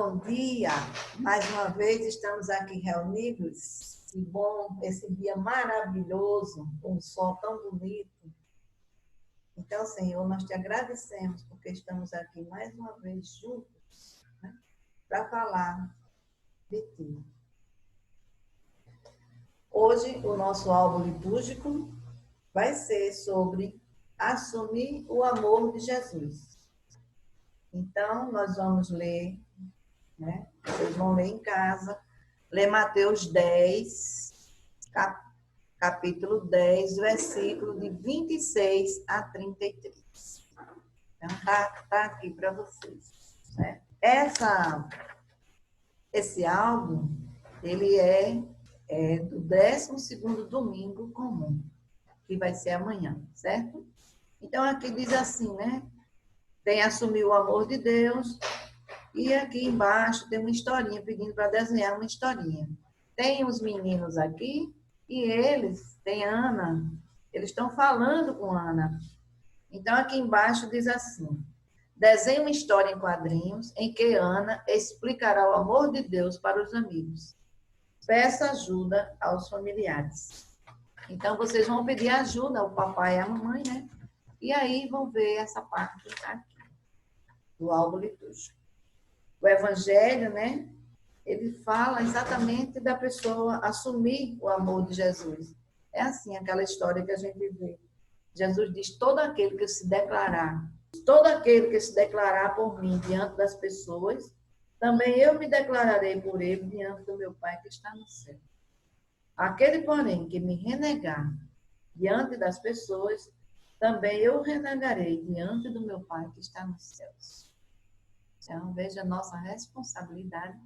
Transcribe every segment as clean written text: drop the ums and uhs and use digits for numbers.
bom dia! Mais uma vez estamos aqui reunidos. Que bom, esse dia maravilhoso, com um sol tão bonito. Então, Senhor, nós te agradecemos porque estamos aqui mais uma vez juntos, né, para falar de ti. Hoje, o nosso álbum litúrgico vai ser sobre assumir o amor de Jesus. Então, nós vamos ler, né? Vocês vão ler em casa, ler Mateus 10, capítulo 10, versículo de 26 a 33. Então, tá aqui para vocês, né? Esse álbum, ele é do 12º domingo comum, que vai ser amanhã, certo? Então, aqui diz assim, né? Tem assumir o amor de Deus, e aqui embaixo tem uma historinha, pedindo para desenhar uma historinha. Tem os meninos aqui, e eles, tem Ana, eles estão falando com Ana. Então, aqui embaixo diz assim: desenhe uma história em quadrinhos em que Ana explicará o amor de Deus para os amigos. Peça ajuda aos familiares. Então, vocês vão pedir ajuda ao papai e à mamãe, né? E aí vão ver essa parte aqui, do álbum litúrgico. O evangelho, né? Ele fala exatamente da pessoa assumir o amor de Jesus. É assim, aquela história que a gente vê. Jesus diz: todo aquele que se declarar por mim diante das pessoas, também eu me declararei por ele diante do meu Pai que está no céu. Aquele, porém, que me renegar diante das pessoas, também eu renegarei diante do meu Pai que está nos céus. Então, veja a nossa responsabilidade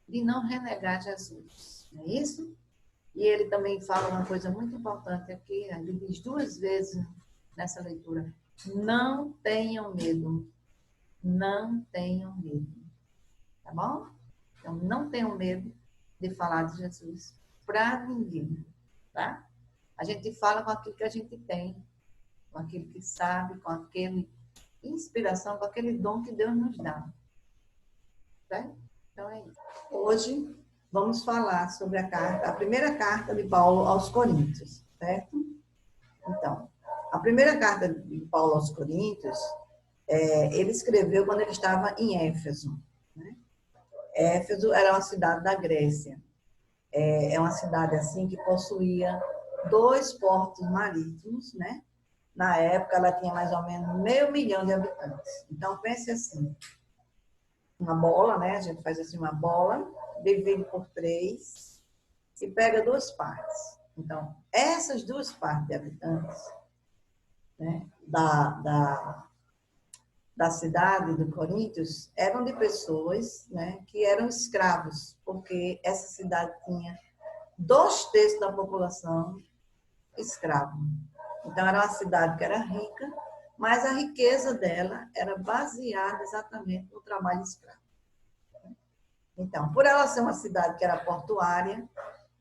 de não renegar Jesus. Não é isso? E ele também fala uma coisa muito importante aqui, ele diz 2 vezes nessa leitura: não tenham medo. Não tenham medo. Tá bom? Então, não tenham medo de falar de Jesus para ninguém, tá? A gente fala com aquilo que a gente tem, com aquilo que sabe, com aquele inspiração, com aquele dom que Deus nos dá. Certo? Então é isso. Hoje vamos falar sobre a primeira carta de Paulo aos Coríntios, certo? Então, a primeira carta de Paulo aos Coríntios, ele escreveu quando ele estava em Éfeso, né? Éfeso era uma cidade da Grécia. É uma cidade assim que possuía 2 portos marítimos, né? Na época ela tinha mais ou menos 500.000 de habitantes. Então pense assim, uma bola, né? A gente faz assim uma bola, divide por 3 e pega 2 partes. Então, essas 2 partes de habitantes, né, da cidade de Coríntios eram de pessoas, né, que eram escravos, porque essa cidade tinha 2/3 da população escravo. Então, era uma cidade que era rica, mas a riqueza dela era baseada exatamente no trabalho escravo. Então, por ela ser uma cidade que era portuária,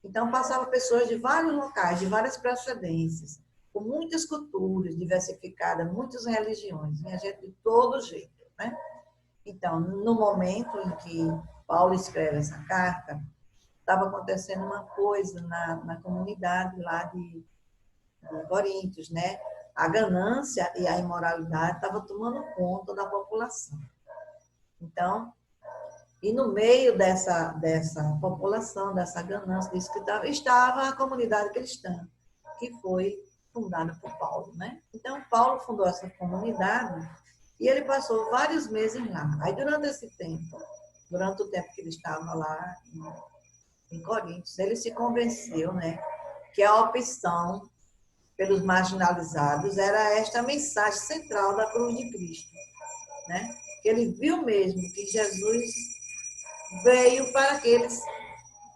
então passavam pessoas de vários locais, de várias procedências, com muitas culturas diversificadas, muitas religiões, minha gente de todo jeito, né? Então, no momento em que Paulo escreve essa carta, estava acontecendo uma coisa na comunidade lá de Coríntios, né? A ganância e a imoralidade estavam tomando conta da população. Então, e no meio dessa população, dessa ganância, disso que estava a comunidade cristã, que foi fundada por Paulo, né? Então, Paulo fundou essa comunidade e ele passou vários meses lá. Aí, durante o tempo que ele estava lá em Coríntios, ele se convenceu, né, que a opção pelos marginalizados era esta mensagem central da cruz de Cristo, né? Que ele viu mesmo que Jesus veio para aqueles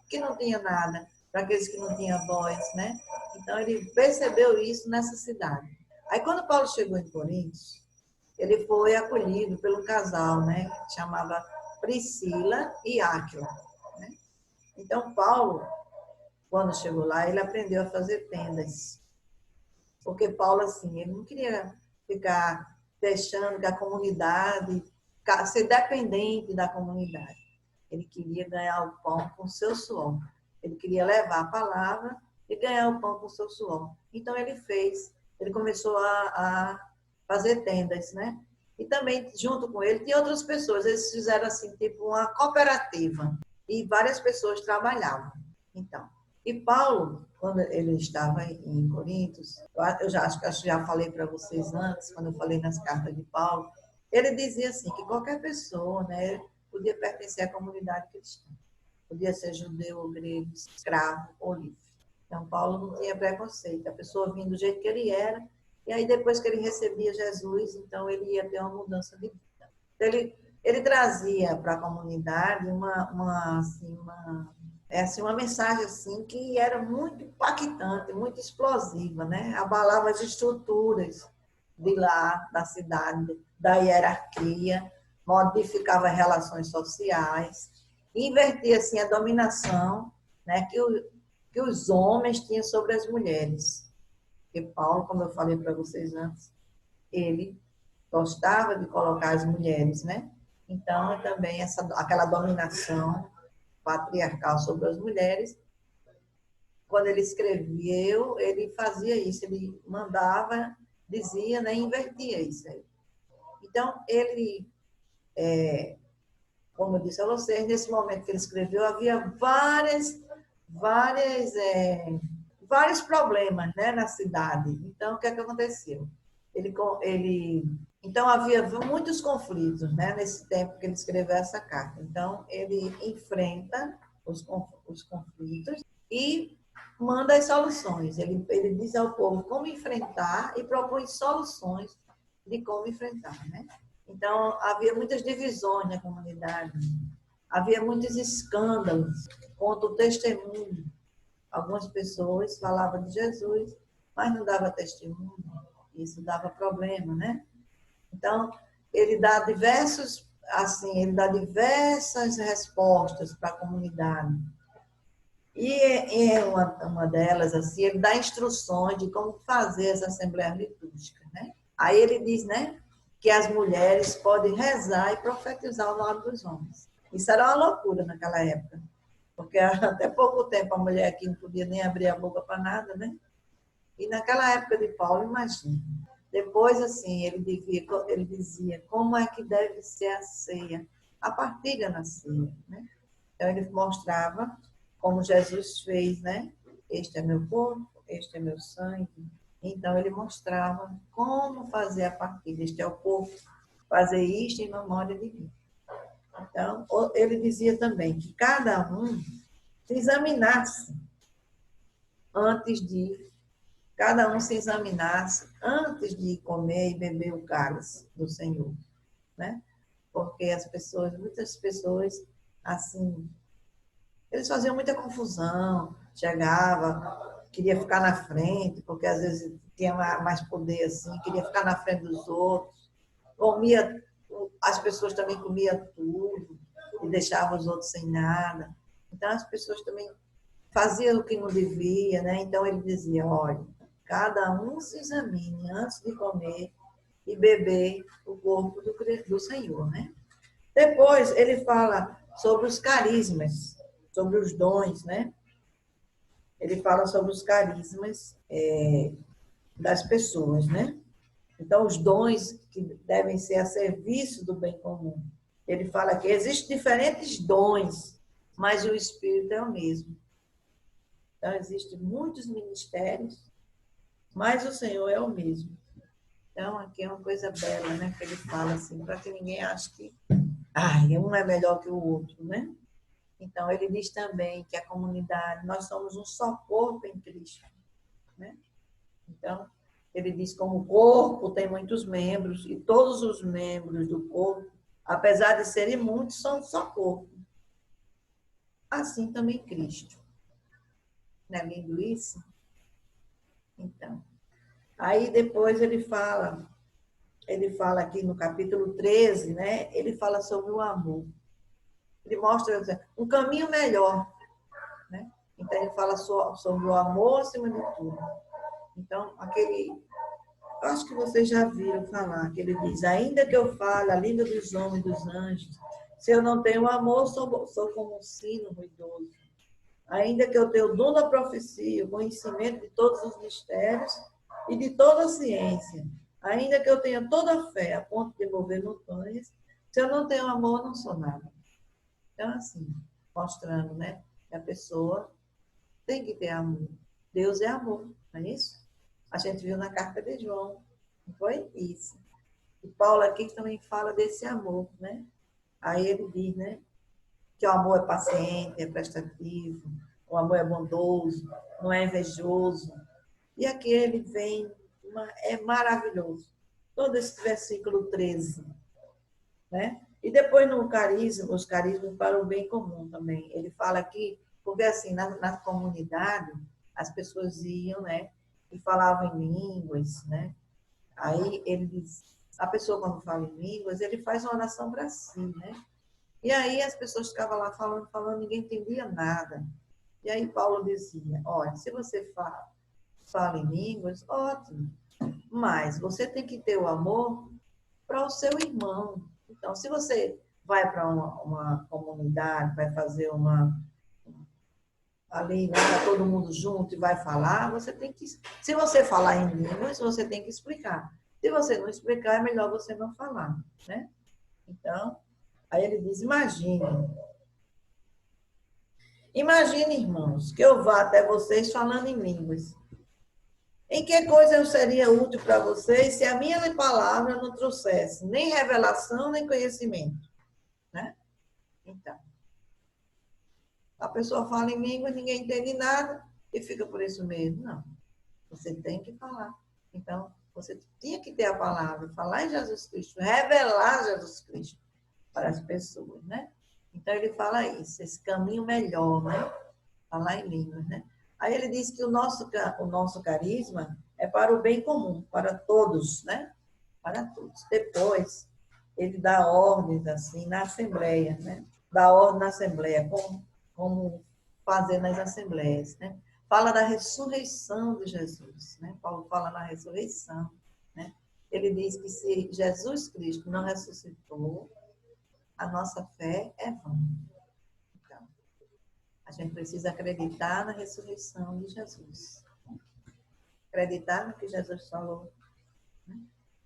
que não tinham nada, para aqueles que não tinham voz, né? Então, ele percebeu isso nessa cidade. Aí, quando Paulo chegou em Coríntios, ele foi acolhido por um casal, né? Que chamava Priscila e Áquila, né? Então, Paulo, quando chegou lá, ele aprendeu a fazer tendas. Porque Paulo, assim, ele não queria ficar deixando que a comunidade ser dependente da comunidade. Ele queria ganhar o pão com seu suor. Ele queria levar a palavra e ganhar o pão com seu suor. Então ele começou a fazer tendas, né? E também, junto com ele, tinha outras pessoas. Eles fizeram assim, tipo uma cooperativa. E várias pessoas trabalhavam. Então, e Paulo, quando ele estava em Coríntios, eu acho que já falei para vocês antes, quando eu falei nas cartas de Paulo, ele dizia assim, que qualquer pessoa, né, podia pertencer à comunidade cristã. Podia ser judeu ou grego, escravo ou livre. Então, Paulo não tinha preconceito. A pessoa vinha do jeito que ele era, e aí depois que ele recebia Jesus, então ele ia ter uma mudança de vida. Então, ele trazia para a comunidade uma mensagem assim, que era muito impactante, muito explosiva, né? Abalava as estruturas de lá, da cidade, da hierarquia, modificava as relações sociais, invertia assim, a dominação, né, que os homens tinham sobre as mulheres. Porque Paulo, como eu falei para vocês antes, ele gostava de colocar as mulheres, né? Então, também aquela dominação patriarcal sobre as mulheres, quando ele escreveu, ele fazia isso, ele mandava, dizia, né, invertia isso aí. Então, ele, como eu disse a vocês, nesse momento que ele escreveu, havia vários problemas, né, na cidade. Então, o que é que aconteceu? Então, havia muitos conflitos, né, nesse tempo que ele escreveu essa carta. Então, ele enfrenta os conflitos e manda as soluções. Ele diz ao povo como enfrentar e propõe soluções de como enfrentar, né? Então, havia muitas divisões na comunidade, havia muitos escândalos contra o testemunho. Algumas pessoas falavam de Jesus, mas não davam testemunho. Isso dava problema, né? Então, ele dá diversas respostas para a comunidade. E em uma delas, assim, ele dá instruções de como fazer as assembleias litúrgicas, né? Aí ele diz, né, que as mulheres podem rezar e profetizar ao lado dos homens. Isso era uma loucura naquela época, porque até pouco tempo a mulher aqui não podia nem abrir a boca para nada, né? E naquela época de Paulo, imagina. Depois, assim, ele dizia como é que deve ser a ceia, a partilha na ceia, né? Então, ele mostrava como Jesus fez, né? Este é meu corpo, este é meu sangue. Então, ele mostrava como fazer a partilha. Este é o corpo, fazer isto em memória de mim. Então, ele dizia também que cada um se examinasse cada um se examinasse antes de comer e beber o cálice do Senhor, né? Porque muitas pessoas, assim, eles faziam muita confusão, chegava, queria ficar na frente, porque às vezes tinha mais poder assim, queria ficar na frente dos outros, as pessoas também comiam tudo e deixavam os outros sem nada. Então as pessoas também faziam o que não devia, né? Então ele dizia, olha, cada um se examine antes de comer e beber o corpo do Senhor, né? Depois ele fala sobre os carismas, sobre os dons, né? Ele fala sobre os carismas das pessoas, né? Então, os dons que devem ser a serviço do bem comum. Ele fala que existem diferentes dons, mas o Espírito é o mesmo. Então, existem muitos ministérios, mas o Senhor é o mesmo. Então, aqui é uma coisa bela, né? Que ele fala assim, para que ninguém ache que um é melhor que o outro, né? Então, ele diz também que a comunidade, nós somos um só corpo em Cristo, né? Então, ele diz como o corpo tem muitos membros e todos os membros do corpo, apesar de serem muitos, são um só corpo. Assim também Cristo. Não é lindo isso? Então, aí depois ele fala aqui no capítulo 13, né? Ele fala sobre o amor. Ele mostra um caminho melhor, né? Então, ele fala sobre o amor acima de tudo. Então, Eu acho que vocês já viram falar, que ele diz, ainda que eu fale a língua dos homens e dos anjos, se eu não tenho amor, sou como um sino ruidoso. Ainda que eu tenha o dom da profecia, o conhecimento de todos os mistérios e de toda a ciência, ainda que eu tenha toda a fé a ponto de mover montanhas, se eu não tenho amor, não sou nada. Então, assim, mostrando, né, que a pessoa tem que ter amor. Deus é amor, não é isso? A gente viu na carta de João, não foi? Isso. E Paulo aqui também fala desse amor, né? Aí ele diz, né, que o amor é paciente, é prestativo, o amor é bondoso, não é invejoso. E aqui ele vem, é maravilhoso. Todo esse versículo 13, né? E depois no carisma, os carismas para o bem comum também. Ele fala aqui, porque assim, na comunidade, as pessoas iam, né? E falavam em línguas, né? Aí ele diz, a pessoa quando fala em línguas, ele faz uma oração para si, né? E aí as pessoas ficavam lá falando, ninguém entendia nada. E aí Paulo dizia, olha, se você fala em línguas, ótimo, mas você tem que ter o amor para o seu irmão. Então, se você vai para uma comunidade, vai fazer ali, né, tá todo mundo junto e vai falar, você tem que, se você falar em línguas, você tem que explicar. Se você não explicar, é melhor você não falar, né? Então, aí ele diz, imagine, irmãos, que eu vá até vocês falando em línguas. Em que coisa eu seria útil para vocês se a minha palavra não trouxesse nem revelação, nem conhecimento, né? Então, a pessoa fala em língua, ninguém entende nada e fica por isso mesmo. Não, você tem que falar. Então, você tinha que ter a palavra, falar em Jesus Cristo, revelar Jesus Cristo para as pessoas, né? Então, ele fala isso, esse caminho melhor, né? Falar em línguas, né? Aí ele diz que o nosso carisma é para o bem comum, para todos, né? Para todos. Depois, ele dá ordens, assim, na Assembleia, né? Dá ordem na Assembleia, como fazer nas Assembleias, né? Fala da ressurreição de Jesus, né? Paulo fala na ressurreição, né? Ele diz que se Jesus Cristo não ressuscitou, a nossa fé é vã. Então, a gente precisa acreditar na ressurreição de Jesus. Acreditar no que Jesus falou. Né?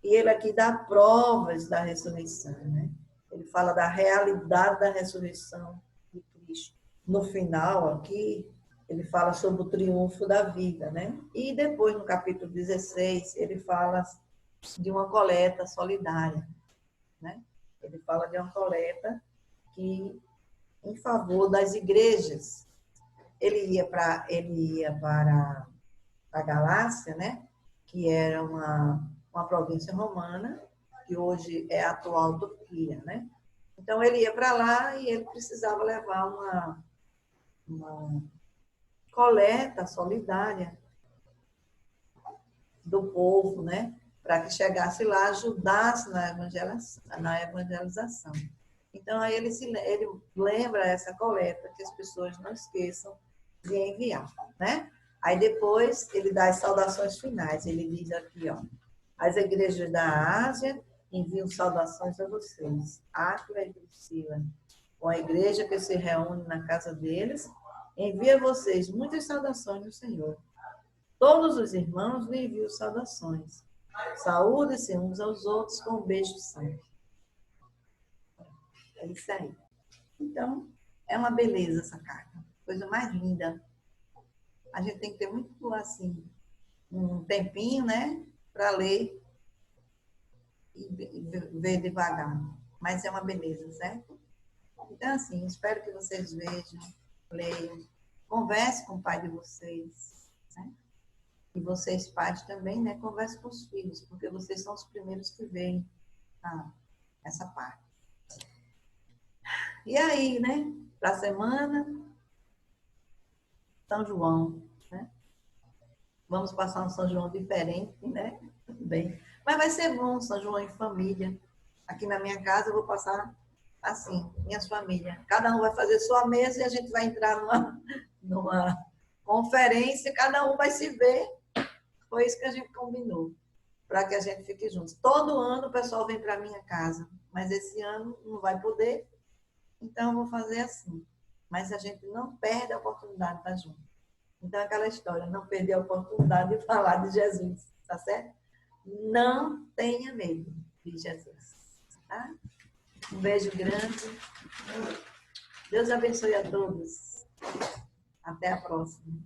E ele aqui dá provas da ressurreição, né? Ele fala da realidade da ressurreição de Cristo. No final, aqui, ele fala sobre o triunfo da vida, né? E depois, no capítulo 16, ele fala de uma coleta solidária, né? Ele fala de uma coleta que em favor das igrejas. Ele ia para a Galácia, né? Que era uma província romana, que hoje é a atual Turquia, né? Então, ele ia para lá e ele precisava levar uma coleta solidária do povo, né? Para que chegasse lá, ajudasse na evangelização. Então, aí ele lembra essa coleta, que as pessoas não esqueçam de enviar, né? Aí depois ele dá as saudações finais. Ele diz aqui, ó, as igrejas da Ásia enviam saudações a vocês. Áquila e Priscila, com a igreja que se reúne na casa deles, envia a vocês muitas saudações do Senhor. Todos os irmãos lhe enviam saudações. Saúde-se uns aos outros com um beijo santo. É isso aí. Então, é uma beleza essa carta. Coisa mais linda. A gente tem que ter muito, assim, um tempinho, né? Para ler e ver devagar. Mas é uma beleza, certo? Então, assim, espero que vocês vejam, leiam, conversem com o pai de vocês, né? E vocês, pais, também, né? Conversem com os filhos, porque vocês são os primeiros que veem essa parte. E aí, né? Para a semana, São João, né? Vamos passar um São João diferente, né? Tudo bem. Mas vai ser bom, São João em família. Aqui na minha casa eu vou passar assim, minhas famílias. Cada um vai fazer sua mesa e a gente vai entrar numa conferência, cada um vai se ver. Foi isso que a gente combinou. para que a gente fique juntos. Todo ano o pessoal vem para minha casa, mas esse ano não vai poder, então eu vou fazer assim. Mas a gente não perde a oportunidade de estar junto. Então, aquela história, não perder a oportunidade de falar de Jesus, tá certo? Não tenha medo de Jesus, tá? Um beijo grande. Deus abençoe a todos. Até a próxima.